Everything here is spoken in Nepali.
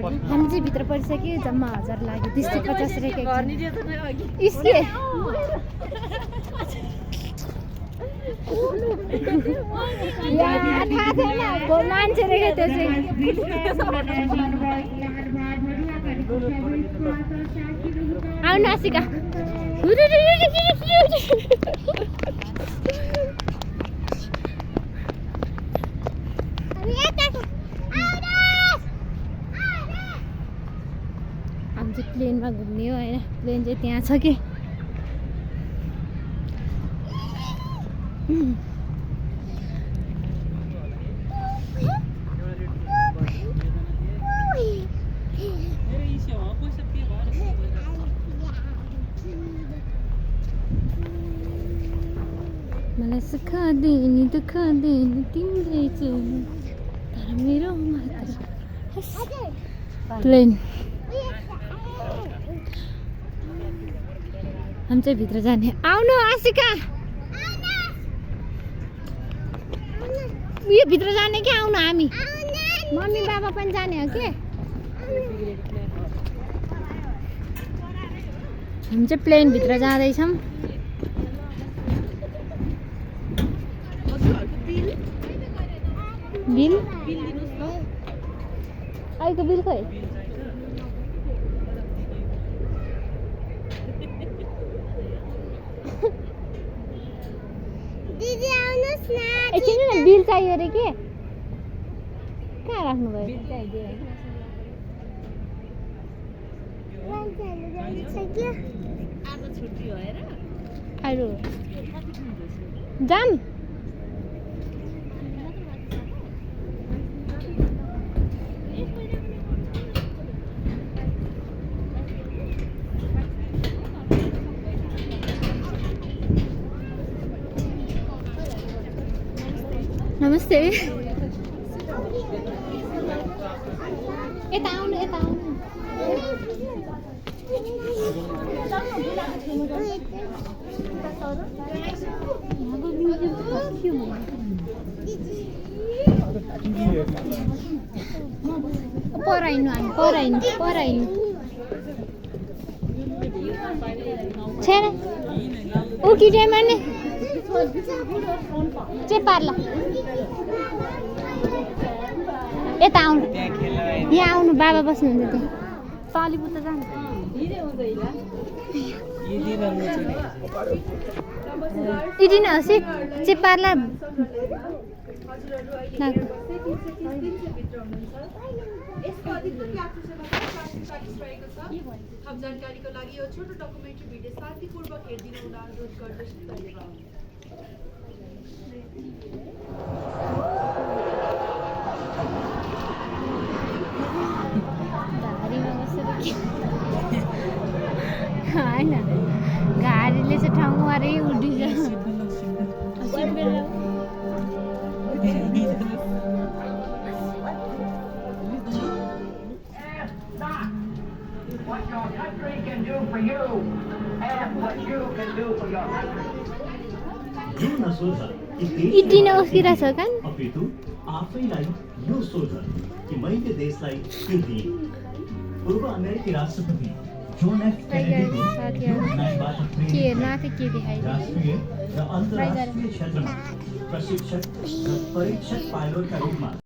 हामी चाहिँ भित्र परिसक्यो जम्मा 1000 लाग्यो 250 रुपैयाँ इसके थाहा छैन मान्छे रहेछ त्यो चाहिँ आउनु आसिका हामी चाहिँ प्लेनमा घुम्ने हो होइन प्लेन चाहिँ त्यहाँ छ कि मलाई सुख दिने दुःख दिने तिम्रै छु तर मेरो मात्र प्लेन हामी चाहिँ भित्र जाने आउनु आशिका यो भित्र जाने कि आउनु हामी मम्मी बाबा पनि जाने हो कि हामी चाहिँ प्लेन भित्र जाँदैछौँ बिल आइको बिल खोइ दिदी आउनुस् न एकछिन न बिल चाहियो अरे के कहाँ राख्नु भयो जाम नमस्ते यता आउनु पराइनु हामी पराइनु छैन ऊ किटे माने पार्ला यता आउनु यहाँ आउनु बाबा बस्नुहुन्छ त्यहाँ तलिपुर त जानु इडिन हसी चेपार्ला थप जानकारीको लागि यो छोटो डकुमेन्ट्री भिडियो शान्तिपूर्वक हेरिदिन अनुरोध गर्दछु धन्यवाद होइन गाडीले चाहिँ ठाउँ मारे उडिन्छ What your country can do for you and what you can do for your country. इटिन उस्किरा छ कान अपितु आफैलाई यो सोच कि मैले देशलाई के दिए पूर्व अमेरिकी राष्ट्रपति जोन एफ केनेडीको राष्ट्रिय र अन्तर्राष्ट्रिय क्षेत्रमा प्रशिक्षक र परीक्षक पाइलटका रूपमा